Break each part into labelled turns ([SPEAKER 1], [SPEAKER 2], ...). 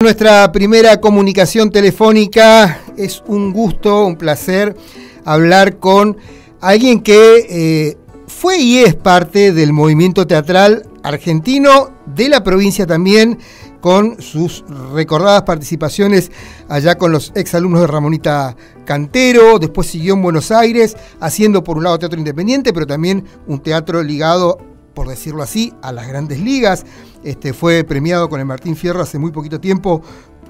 [SPEAKER 1] Nuestra primera comunicación telefónica, es un gusto, un placer hablar con alguien que fue y es parte del movimiento teatral argentino, de la provincia también, con sus recordadas participaciones allá con los exalumnos de Ramonita Cantero. Después siguió en Buenos Aires haciendo por un lado teatro independiente, pero también un teatro ligado, por decirlo así, a las grandes ligas. Fue premiado con el Martín Fierro hace muy poquito tiempo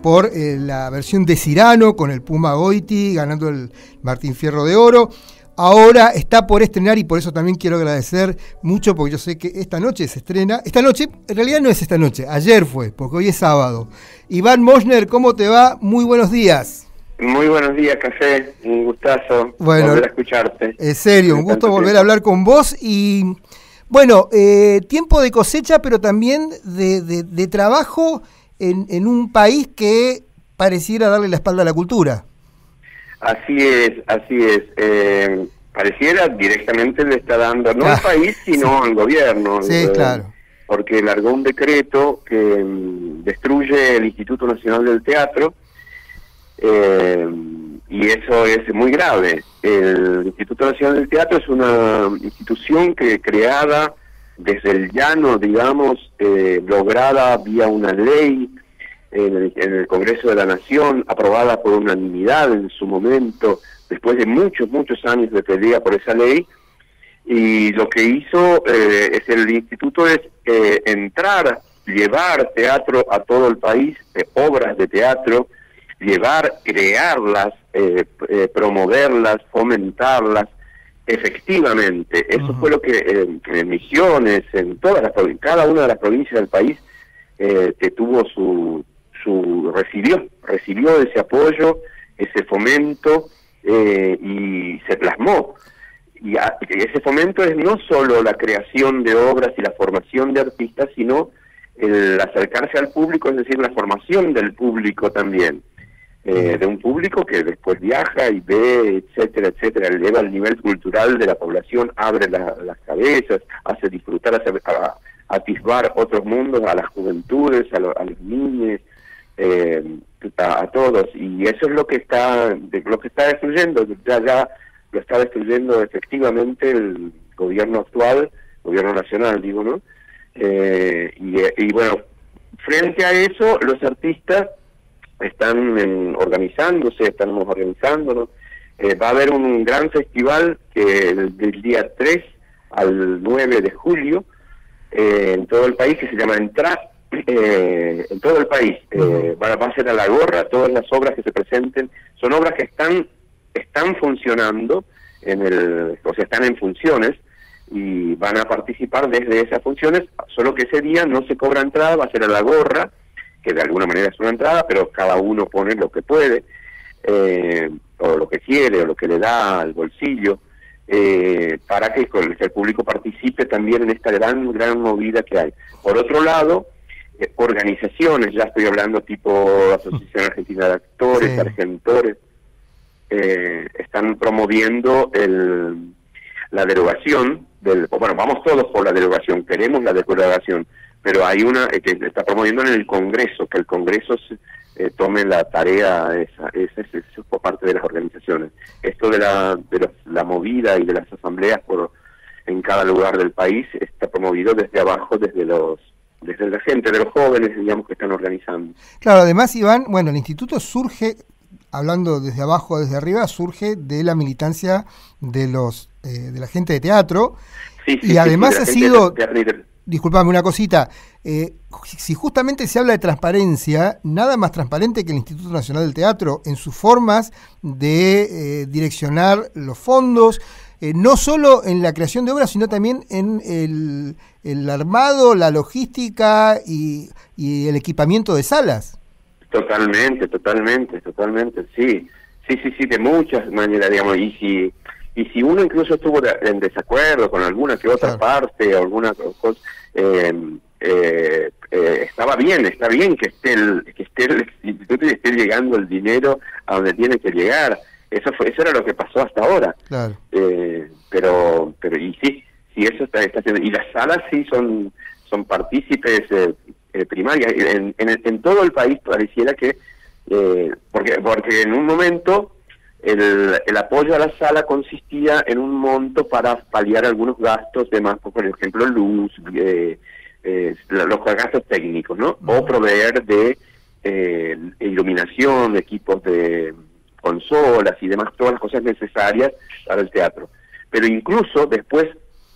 [SPEAKER 1] por la versión de Cyrano con el Puma Goiti, ganando el Martín Fierro de Oro. Ahora está por estrenar, y por eso también quiero agradecer mucho, porque yo sé que esta noche se estrena. Esta noche, en realidad no es esta noche, ayer fue, porque hoy es sábado. Iván Moschner, ¿cómo te va? Muy buenos días.
[SPEAKER 2] Muy buenos días, Café. Un gustazo volver a escucharte.
[SPEAKER 1] En serio, un gusto volver a hablar con vos. Y bueno, tiempo de cosecha, pero también de trabajo en un país que pareciera darle la espalda a la cultura.
[SPEAKER 2] Así es, así es. Pareciera directamente le está dando, no al país, sino al gobierno.
[SPEAKER 1] Sí, claro.
[SPEAKER 2] Porque largó un decreto que destruye el Instituto Nacional del Teatro, y eso es muy grave. El Instituto Nacional del Teatro es una institución creada desde el llano, digamos, lograda vía una ley en el Congreso de la Nación, aprobada por unanimidad en su momento, después de muchos años de pelea por esa ley. Y lo que hizo el instituto es llevar teatro a todo el país, obras de teatro, crearlas, promoverlas, fomentarlas efectivamente. Eso fue lo que en Misiones, en cada una de las provincias del país, que tuvo recibió ese apoyo, ese fomento, y se plasmó. Y ese fomento es no solo la creación de obras y la formación de artistas, sino el acercarse al público, es decir, la formación del público también. De un público que después viaja y ve, etcétera, etcétera, eleva el nivel cultural de la población, abre las cabezas, hace disfrutar, hace atisbar otros mundos a las juventudes, a los niños, a todos. Y eso es lo que está destruyendo, ya lo está destruyendo efectivamente el gobierno actual, gobierno nacional, digo, ¿no? Y bueno, frente a eso, los artistas están organizándose, estamos organizándonos. Va a haber un gran festival del día 3 al 9 de julio en todo el país, que se llama Entrar, en todo el país. Va a ser a la gorra. Todas las obras que se presenten son obras que están funcionando, o sea, están en funciones, y van a participar desde esas funciones, solo que ese día no se cobra entrada, va a ser a la gorra, que de alguna manera es una entrada, pero cada uno pone lo que puede, o lo que quiere, o lo que le da al bolsillo, para que el público participe también en esta gran movida que hay. Por otro lado, organizaciones, ya estoy hablando tipo Asociación Argentina de Actores, sí, Argentores, están promoviendo la derogación bueno, vamos todos por la derogación, queremos la derogación, pero hay una que está promoviendo en el Congreso, que el Congreso tome la tarea esa por parte de las organizaciones. Esto de la movida y de las asambleas en cada lugar del país está promovido desde abajo, desde la gente, de los jóvenes, digamos, que están organizando.
[SPEAKER 1] Claro, además, Iván, bueno, el instituto surge, hablando desde abajo, desde arriba, surge de la militancia de la gente de teatro, y además ha sido... Disculpame, una cosita. Si justamente se habla de transparencia, nada más transparente que el Instituto Nacional del Teatro en sus formas de direccionar los fondos, no solo en la creación de obras, sino también en el armado, la logística y el equipamiento de salas. Totalmente,
[SPEAKER 2] sí, de muchas maneras, digamos, y si uno incluso estuvo en desacuerdo con alguna que otra parte, o alguna cosa, está bien que esté el instituto y esté llegando el dinero a donde tiene que llegar. Eso era lo que pasó hasta ahora. Claro. Pero y sí, eso está haciendo. Y las salas sí son partícipes primaria. En todo el país pareciera que, porque en un momento el apoyo a la sala consistía en un monto para paliar algunos gastos de más, por ejemplo, luz, los gastos técnicos, ¿no? O proveer de iluminación, equipos de consolas y demás, todas las cosas necesarias para el teatro. Pero incluso después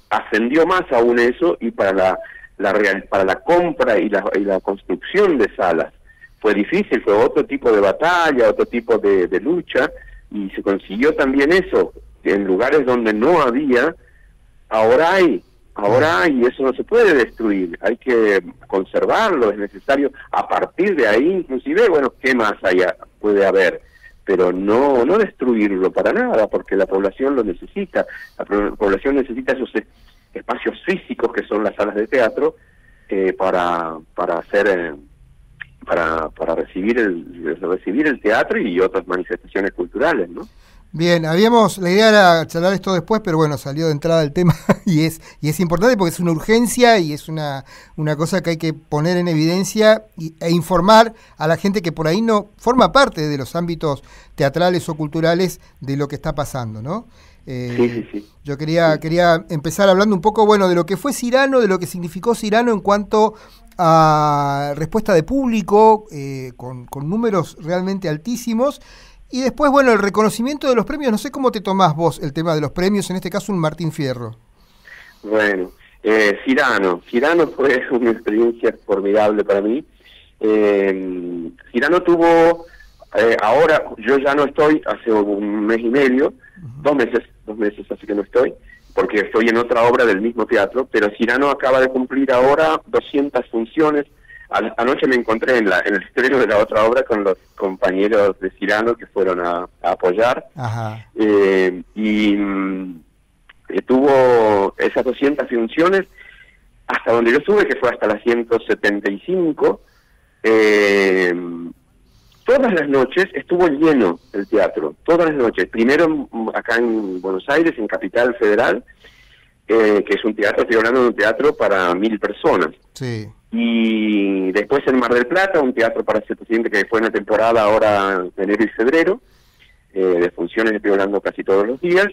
[SPEAKER 2] ascendió más aún eso, y para la compra y la construcción de salas fue difícil, fue otro tipo de batalla, otro tipo de lucha, y se consiguió también eso. En lugares donde no había, ahora hay, y eso no se puede destruir, hay que conservarlo, es necesario. A partir de ahí, inclusive, bueno, ¿qué más puede haber? Pero no destruirlo para nada, porque la población lo necesita. La población necesita esos espacios físicos que son las salas de teatro para recibir el teatro y otras manifestaciones culturales, ¿no?
[SPEAKER 1] Bien, la idea era charlar esto después, pero bueno, salió de entrada el tema y es importante porque es una urgencia y es una cosa que hay que poner en evidencia e informar a la gente que por ahí no forma parte de los ámbitos teatrales o culturales de lo que está pasando, ¿no?
[SPEAKER 2] Sí.
[SPEAKER 1] Yo quería empezar hablando un poco, bueno, de lo que fue Cyrano, de lo que significó Cyrano en cuanto a respuesta de público, con números realmente altísimos. Y después, bueno, el reconocimiento de los premios. No sé cómo te tomás vos el tema de los premios, en este caso un Martín Fierro.
[SPEAKER 2] Bueno, Cyrano fue una experiencia formidable para mí. Cyrano tuvo, ahora yo ya no estoy, hace un mes y medio, 2 meses así que no estoy, porque estoy en otra obra del mismo teatro, pero Cyrano acaba de cumplir ahora 200 funciones. Anoche me encontré en el estreno de la otra obra con los compañeros de Cyrano que fueron a apoyar.
[SPEAKER 1] Ajá.
[SPEAKER 2] Y tuvo esas 200 funciones hasta donde yo estuve, que fue hasta las 175. Todas las noches estuvo lleno el teatro, todas las noches. Primero acá en Buenos Aires, en Capital Federal, que es un teatro, estoy hablando de un teatro para 1000 personas.
[SPEAKER 1] Sí.
[SPEAKER 2] Y después en Mar del Plata, un teatro para 700, que fue una temporada ahora de enero y febrero, de funciones estoy hablando casi todos los días,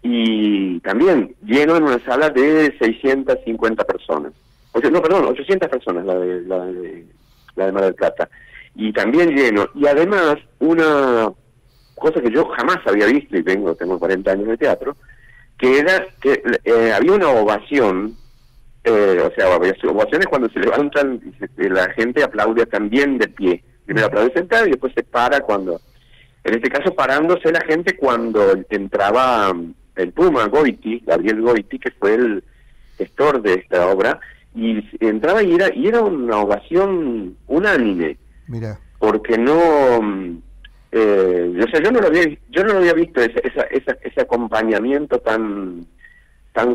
[SPEAKER 2] y también lleno en una sala de 650 personas. O sea, no, perdón, 800 personas, la de Mar del Plata. Y también lleno. Y además, una cosa que yo jamás había visto, y tengo 40 años de teatro, que era que había una ovación, ovaciones cuando se levantan y la gente aplaude también de pie. Primero aplaude sentado y después se para cuando... En este caso parándose la gente cuando entraba el Puma Goiti, Gabriel Goiti, que fue el gestor de esta obra, y entraba y era una ovación unánime.
[SPEAKER 1] Mira.
[SPEAKER 2] Porque no... yo no lo había visto ese acompañamiento tan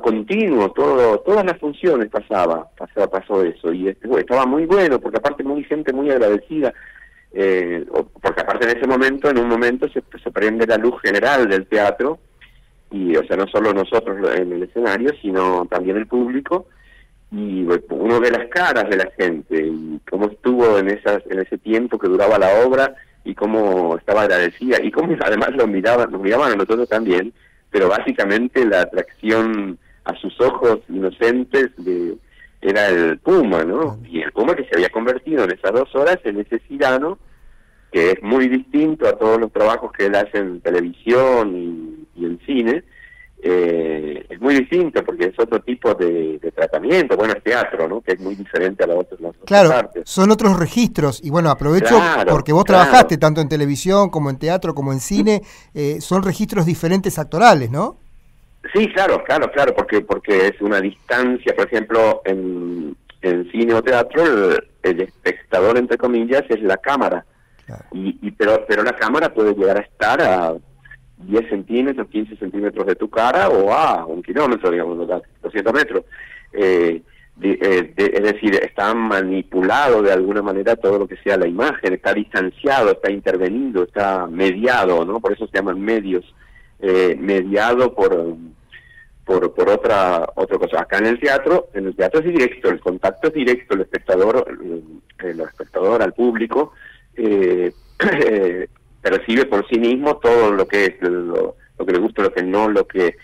[SPEAKER 2] continuo, todas las funciones pasó eso, y estaba muy bueno, porque aparte gente muy agradecida, porque aparte en un momento se prende la luz general del teatro, y o sea, no solo nosotros en el escenario, sino también el público, y uno ve las caras de la gente, y cómo estuvo en ese tiempo que duraba la obra, y cómo estaba agradecida, y cómo además nos miraban a nosotros también, pero básicamente la atracción a sus ojos inocentes era el Puma, ¿no? Y el Puma que se había convertido en esas 2 horas en ese Cyrano, que es muy distinto a todos los trabajos que él hace en televisión y en cine. Es muy distinto porque es otro tipo de tratamiento, bueno, es teatro, ¿no? Que es muy diferente a las otras
[SPEAKER 1] claro,
[SPEAKER 2] partes.
[SPEAKER 1] Son otros registros, y bueno, aprovecho porque vos trabajaste tanto en televisión como en teatro como en cine, son registros diferentes actorales, ¿no?
[SPEAKER 2] Sí, claro, porque es una distancia, por ejemplo, en cine o teatro, el espectador, entre comillas, es la cámara, claro. Pero la cámara puede llegar a estar a 10 centímetros, 15 centímetros de tu cara, o a 1 kilómetro, digamos, 200 metros. Es decir, está manipulado de alguna manera todo lo que sea la imagen, está distanciado, está intervenido, está mediado, ¿no? Por eso se llaman medios, mediado por otra cosa. Acá en el teatro es directo, el contacto es directo, el espectador al público percibe por sí mismo todo lo que es, lo que le gusta, lo que no, lo que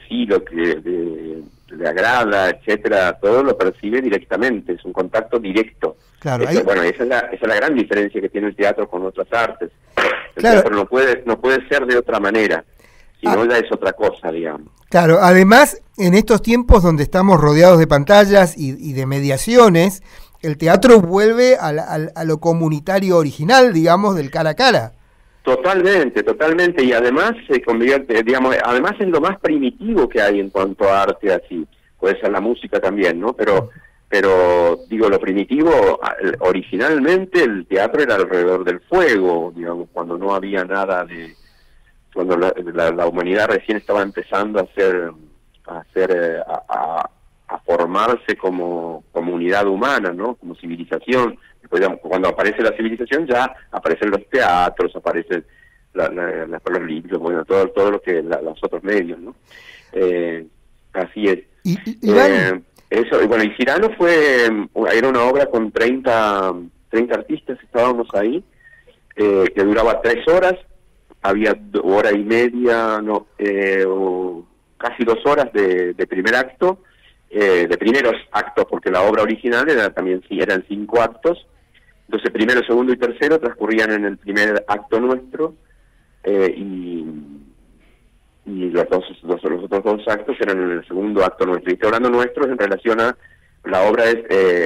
[SPEAKER 2] sí, lo que le agrada, etcétera, todo lo percibe directamente, es un contacto directo.
[SPEAKER 1] Claro,
[SPEAKER 2] Bueno, esa es la gran diferencia que tiene el teatro con otras artes. El
[SPEAKER 1] claro,
[SPEAKER 2] teatro no puede ser de otra manera, sino ya es otra cosa, digamos.
[SPEAKER 1] Claro, además, en estos tiempos donde estamos rodeados de pantallas y de mediaciones, el teatro vuelve a lo comunitario original, digamos, del cara a cara.
[SPEAKER 2] Totalmente, y además se convierte, digamos, además es lo más primitivo que hay en cuanto a arte así, puede ser la música también, ¿no? Pero digo, lo primitivo, originalmente el teatro era alrededor del fuego, digamos, cuando no había nada cuando la humanidad recién estaba empezando a formarse como comunidad humana, ¿no? Como civilización. Después, cuando aparece la civilización ya aparecen los teatros, aparecen los libros, bueno, todo lo que los otros medios, ¿no? Así es. Eso, y bueno, y Cyrano era una obra con 30 artistas, estábamos ahí, que duraba 3 horas, había hora y media, o casi 2 horas de primer acto, de primeros actos, porque la obra original eran 5 actos. Entonces primero, segundo y tercero transcurrían en el primer acto nuestro, y los otros 2 actos eran en el segundo acto nuestro. Y estoy hablando nuestros en relación a la obra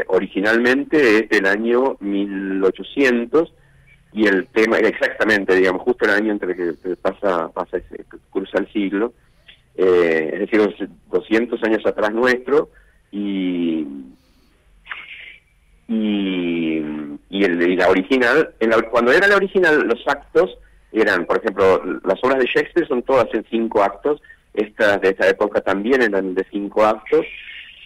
[SPEAKER 2] originalmente es del año 1800, y el tema exactamente, digamos, justo el año entre que cruza el siglo, es decir, 200 años atrás nuestro, y la original, cuando era la original, los actos eran, por ejemplo, las obras de Shakespeare son todas en 5 actos, estas de esa época también eran de 5 actos,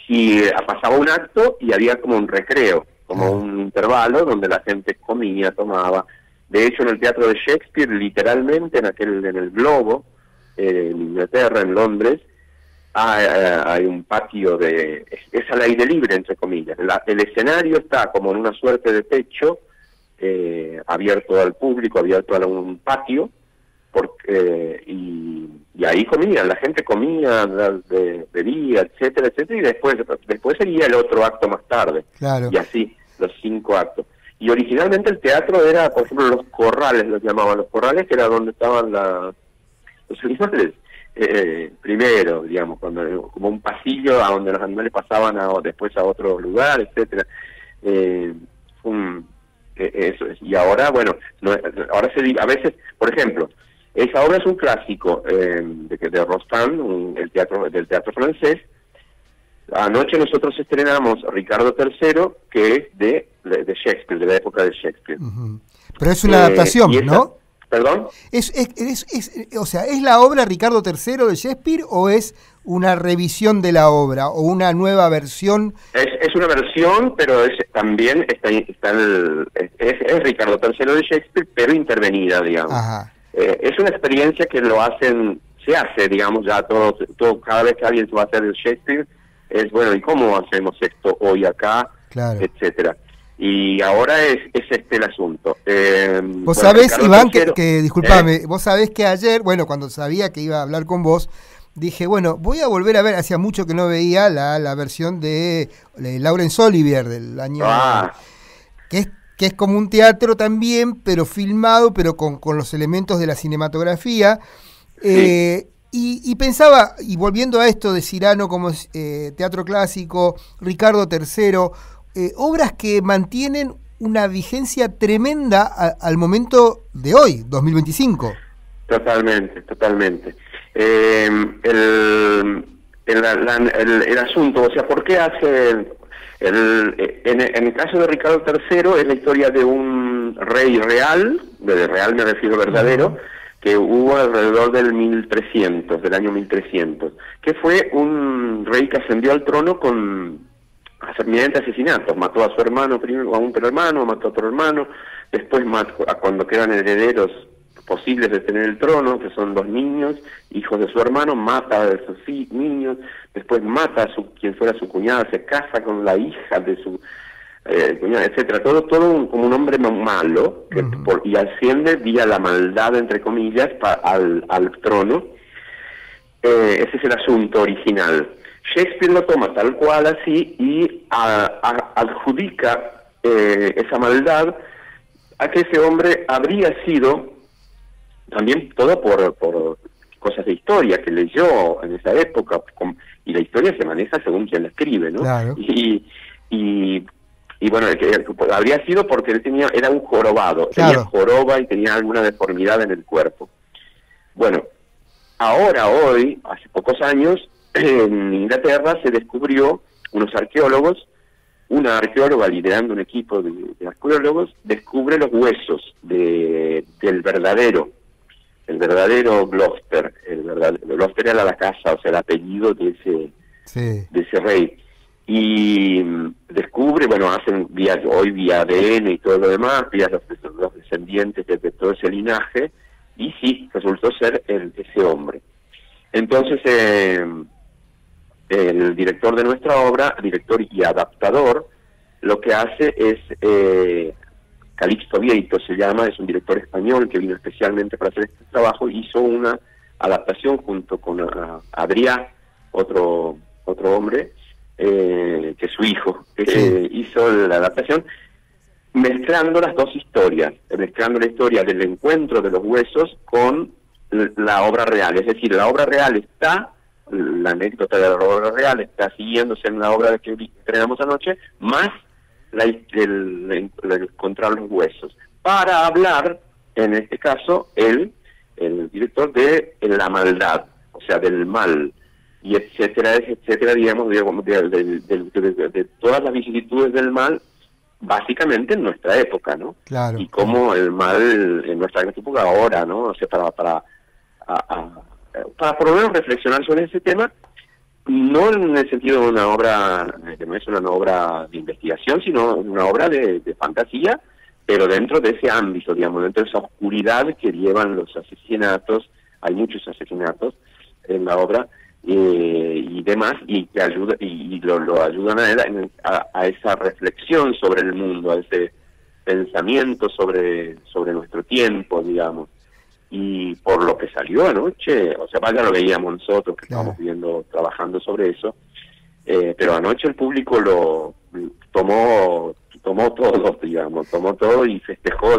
[SPEAKER 2] y pasaba un acto y había como un recreo, como un intervalo donde la gente comía, tomaba. De hecho, en el teatro de Shakespeare, literalmente en el Globo, en Inglaterra, en Londres, hay un patio es al aire libre, entre comillas. El escenario está como en una suerte de techo, abierto al público, abierto a un patio, y ahí comían, la gente comía, bebía, etcétera, y después seguía el otro acto más tarde.
[SPEAKER 1] Claro.
[SPEAKER 2] Y así, los 5 actos. Y originalmente el teatro era, por ejemplo, los corrales, los llamaban los corrales, que era donde estaban los animales. Primero, digamos, como un pasillo a donde los animales pasaban después a otro lugar, etcétera. Eso es. Y ahora, bueno, ahora a veces, por ejemplo, esa obra es un clásico de Rostand, del teatro francés. Anoche nosotros estrenamos Ricardo III, que es de Shakespeare, de la época de Shakespeare.
[SPEAKER 1] Pero es una adaptación, ¿no?
[SPEAKER 2] ¿Perdón?
[SPEAKER 1] O sea, ¿es la obra Ricardo III de Shakespeare o es una revisión de la obra o una nueva versión?
[SPEAKER 2] Es una versión, pero también es Ricardo III de Shakespeare, pero intervenida, digamos.
[SPEAKER 1] Ajá.
[SPEAKER 2] Es una experiencia que se hace, digamos, ya todo cada vez que alguien va a hacer el Shakespeare, es bueno, ¿y cómo hacemos esto hoy acá? Claro. Etcétera. Y ahora es el asunto.
[SPEAKER 1] Vos sabés, Iván, disculpame, vos sabés que ayer, bueno, cuando sabía que iba a hablar con vos, dije, bueno, voy a volver a ver, hacía mucho que no veía la versión de Laurence Olivier del año... que es como un teatro también, pero filmado, pero con los elementos de la cinematografía. Sí. Y pensaba, y volviendo a esto de Cyrano como teatro clásico, Ricardo III, obras que mantienen una vigencia tremenda al momento de hoy, 2025.
[SPEAKER 2] Totalmente. El asunto, o sea, ¿por qué hace... En el caso de Ricardo III es la historia de un rey real, de real me refiero verdadero, que hubo alrededor del año 1300, que fue un rey que ascendió al trono mediante asesinatos. Mató a su hermano primero, a un hermano, mató a otro hermano, después cuando quedan herederos posibles de tener el trono, que son 2 niños, hijos de su hermano, mata a esos niños, después mata a quien fuera su cuñada, se casa con la hija de su cuñada, etcétera, todo como un hombre malo, y asciende vía la maldad, entre comillas, al trono. Ese es el asunto original. Shakespeare lo toma tal cual así y adjudica esa maldad a que ese hombre habría sido, también todo por cosas de historia que leyó en esa época, y la historia se maneja según quien la escribe, ¿no?
[SPEAKER 1] Claro.
[SPEAKER 2] Y bueno, habría sido porque él era un jorobado,
[SPEAKER 1] claro.
[SPEAKER 2] Tenía joroba y tenía alguna deformidad en el cuerpo. Bueno, hoy, hace pocos años, en Inglaterra se descubrió, unos arqueólogos, una arqueóloga liderando un equipo de arqueólogos, descubre los huesos del verdadero Gloucester. Gloucester era la casa, o sea, el apellido de ese rey. Y descubre, bueno, hacen vía ADN y todo lo demás, vía los descendientes de todo ese linaje, y sí, resultó ser ese hombre. Entonces, el director de nuestra obra, director y adaptador, lo que hace es, Calixto Vieito se llama, es un director español que vino especialmente para hacer este trabajo, hizo una adaptación junto con Adrià, otro hombre, que es su hijo, hizo la adaptación, mezclando las dos historias, mezclando la historia del encuentro de los huesos con la obra real. Es decir, la obra real está, la anécdota de la obra real está siguiéndose en la obra que estrenamos anoche, más el encontrar los huesos, para hablar, en este caso, el director de la maldad, o sea, del mal, y etcétera, digamos, de todas las vicisitudes del mal, básicamente en nuestra época, ¿no?
[SPEAKER 1] Claro.
[SPEAKER 2] Y cómo el mal en nuestra época ahora, ¿no? O sea, para por lo menos reflexionar sobre ese tema, no en el sentido de una obra, que no es una obra de investigación, sino una obra de fantasía, pero dentro de ese ámbito, digamos, dentro de esa oscuridad que llevan los asesinatos. Hay muchos asesinatos en la obra, y demás, y que ayuda, y lo ayudan a él a esa reflexión sobre el mundo, a ese pensamiento sobre nuestro tiempo, digamos. Y por lo que salió anoche, o sea, ya lo veíamos nosotros que estábamos trabajando sobre eso, pero anoche el público lo tomó todo, digamos, tomó todo y festejó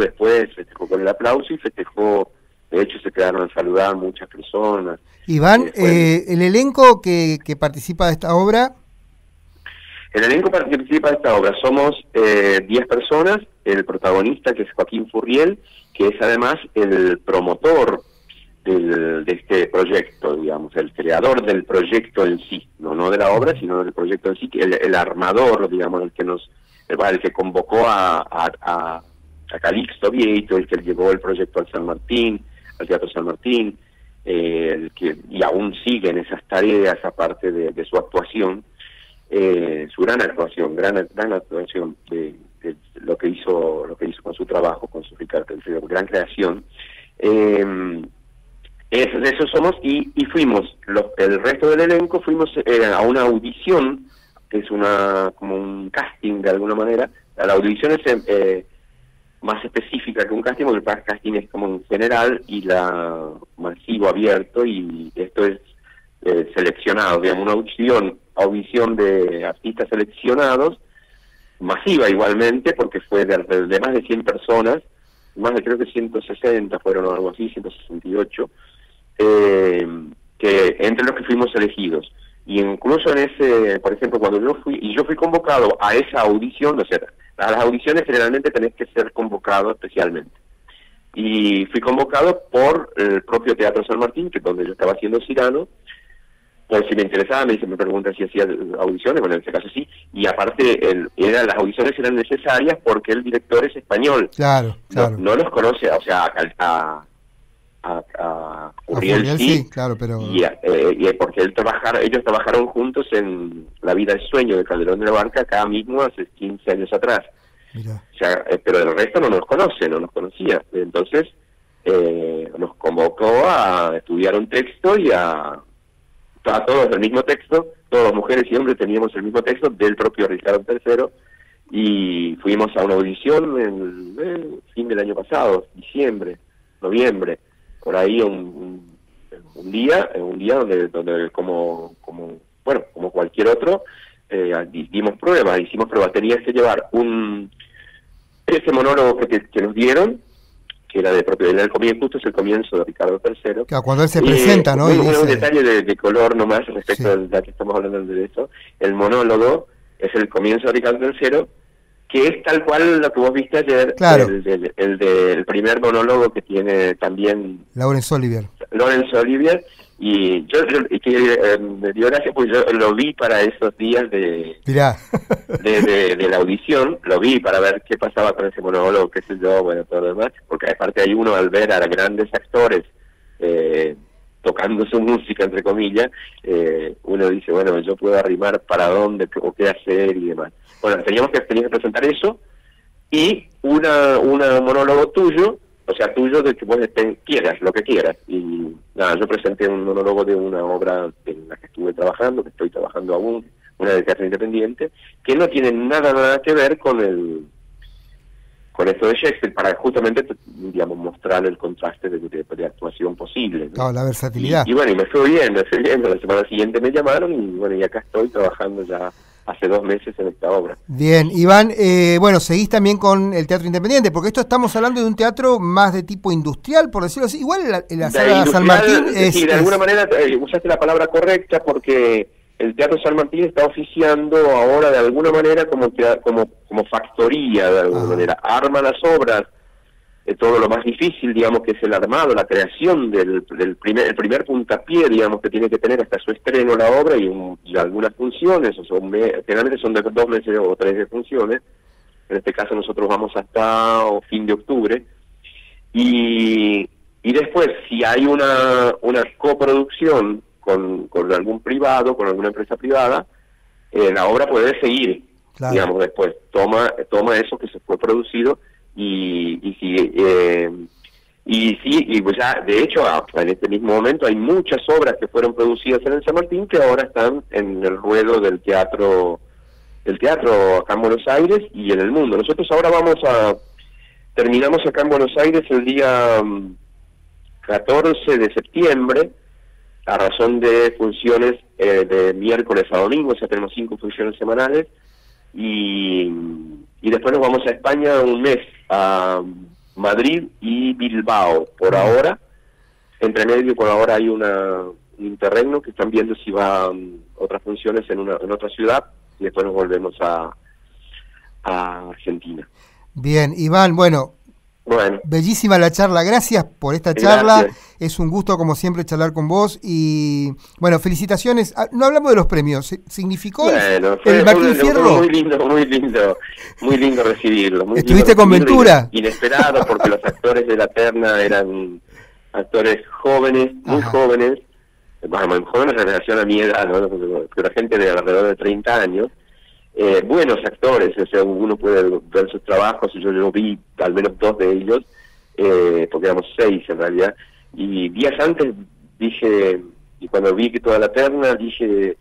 [SPEAKER 2] con el aplauso, y festejó. De hecho, se quedaron a saludar muchas personas.
[SPEAKER 1] Iván, el elenco que participa de esta obra.
[SPEAKER 2] El elenco que participa de esta obra somos 10 personas. El protagonista, que es Joaquín Furriel, que es además el promotor de este proyecto, digamos, el creador del proyecto en sí, no de la obra, sino del proyecto en sí, el armador, digamos, el que convocó a Calixto Vieito, el que llevó el proyecto al Teatro San Martín, y aún sigue en esas tareas, aparte de su actuación, su gran actuación de lo que hizo con su trabajo, con su gran creación. Eso somos, y fuimos, el resto del elenco fuimos a una audición, que es como un casting de alguna manera. La audición es más específica que un casting, porque el casting es como en general, y la masivo, abierto, y esto es seleccionado, digamos, una audición de artistas seleccionados, masiva igualmente, porque fue de más de 100 personas, más de creo que 160 fueron, o algo así, 168, que entre los que fuimos elegidos. Y incluso en ese, por ejemplo, cuando yo fui convocado a esa audición, o sea, a las audiciones generalmente tenés que ser convocado especialmente. Y fui convocado por el propio Teatro San Martín, que es donde yo estaba haciendo Cyrano, por si me interesaba, me preguntan si hacía audiciones, bueno, en este caso sí, y aparte las audiciones eran necesarias porque el director es español.
[SPEAKER 1] Claro.
[SPEAKER 2] No los conoce, o sea, a Uriel sí,
[SPEAKER 1] claro, pero...
[SPEAKER 2] y porque ellos trabajaron juntos en La vida es sueño de Calderón de la Barca, acá mismo hace 15 años atrás.
[SPEAKER 1] Mirá.
[SPEAKER 2] O sea, pero el resto no nos conocía. Entonces, nos convocó a estudiar un texto y a todos el mismo texto, todas mujeres y hombres teníamos el mismo texto del propio Ricardo III, y fuimos a una audición en el fin del año pasado, diciembre, noviembre, por ahí un día donde como cualquier otro, hicimos pruebas, tenías que llevar ese monólogo que nos dieron, que era el comienzo, es el comienzo de Ricardo III.
[SPEAKER 1] Claro, cuando él se presenta, ¿no?
[SPEAKER 2] Un detalle de color nomás respecto a la que estamos hablando de eso. El monólogo es el comienzo de Ricardo III, que es tal cual lo que vos viste ayer,
[SPEAKER 1] claro.
[SPEAKER 2] el primer monólogo que tiene también
[SPEAKER 1] Laurence Olivier.
[SPEAKER 2] Y me dio gracia, pues yo lo vi para esos días de la audición, lo vi para ver qué pasaba con ese monólogo, qué sé yo, bueno, todo lo demás, porque aparte hay uno al ver a grandes actores tocando su música, entre comillas, uno dice, bueno, yo puedo arrimar para dónde, o qué hacer y demás. Bueno, teníamos que presentar eso, y un monólogo tuyo, o sea, tuyo de que vos quieras, lo que quieras. Y nada, yo presenté un monólogo de una obra en la que estoy trabajando aún, una de teatro independiente, que no tiene nada que ver con esto de Shakespeare, para justamente, digamos, mostrar el contraste de actuación posible, ¿no?
[SPEAKER 1] Claro, la versatilidad.
[SPEAKER 2] Y bueno, y me fue bien, la semana siguiente me llamaron, y bueno, y acá estoy trabajando ya hace 2 meses en esta obra.
[SPEAKER 1] Bien, Iván, bueno, seguís también con el teatro independiente, porque esto estamos hablando de un teatro más de tipo industrial, por decirlo así. Igual la sala San Martín
[SPEAKER 2] sí, de alguna manera usaste la palabra correcta, porque el Teatro San Martín está oficiando ahora de alguna manera como factoría, de alguna manera. Arma las obras, todo lo más difícil, digamos, que es el armado, la creación el primer puntapié, digamos, que tiene que tener hasta su estreno la obra, y algunas funciones, generalmente son de 2 meses o 3 de funciones. En este caso nosotros vamos hasta fin de octubre, y después, si hay una coproducción con algún privado, con alguna empresa privada, la obra puede seguir, claro. Digamos, después toma eso que se fue producido y pues ya, de hecho, en este mismo momento hay muchas obras que fueron producidas en el San Martín que ahora están en el ruedo del teatro acá en Buenos Aires y en el mundo. Nosotros ahora terminamos acá en Buenos Aires el día 14 de septiembre, a razón de funciones de miércoles a domingo, o sea, tenemos 5 funciones semanales, y después nos vamos a España un mes, a Madrid y Bilbao, por ahora. Entre medio, por ahora hay un interregno que están viendo si va otras funciones en otra ciudad, y después nos volvemos a Argentina.
[SPEAKER 1] Bien, Iván, bueno, bellísima la charla, gracias por esta charla. Gracias. Es un gusto, como siempre, charlar con vos, y bueno, felicitaciones. No hablamos de los premios, ¿significó el Martín Fierro?
[SPEAKER 2] Muy lindo recibirlo.
[SPEAKER 1] ¿Estuviste con Ventura?
[SPEAKER 2] Inesperado, porque los actores de la terna eran actores jóvenes, muy jóvenes, jóvenes en relación a mi edad, ¿no? Pero gente de alrededor de 30 años, buenos actores, o sea, uno puede ver sus trabajos, y yo vi al menos 2 de ellos, porque éramos 6 en realidad, y días antes dije, y cuando vi que toda la terna, dije,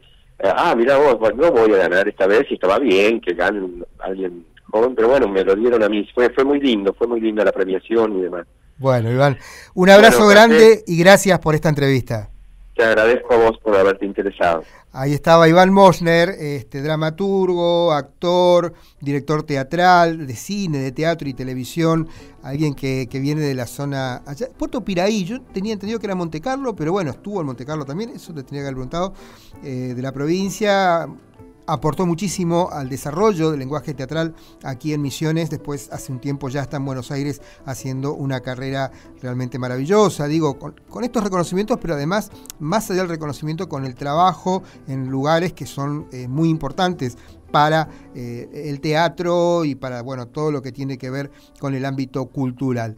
[SPEAKER 2] mirá vos, no voy a ganar esta vez, y estaba bien que gane alguien joven, pero bueno, me lo dieron a mí, fue muy linda la premiación y demás.
[SPEAKER 1] Bueno, Iván, un abrazo grande y gracias por esta entrevista.
[SPEAKER 2] Te agradezco a vos por haberte interesado.
[SPEAKER 1] Ahí estaba Iván Moschner, dramaturgo, actor, director teatral, de cine, de teatro y televisión, alguien que viene de la zona allá, Puerto Piraí. Yo tenía entendido que era Montecarlo, pero bueno, estuvo en Montecarlo también, eso te tenía que haber preguntado, de la provincia. Aportó muchísimo al desarrollo del lenguaje teatral aquí en Misiones. Después, hace un tiempo ya está en Buenos Aires haciendo una carrera realmente maravillosa, digo, con estos reconocimientos, pero además, más allá del reconocimiento, con el trabajo en lugares que son muy importantes para el teatro y para todo lo que tiene que ver con el ámbito cultural.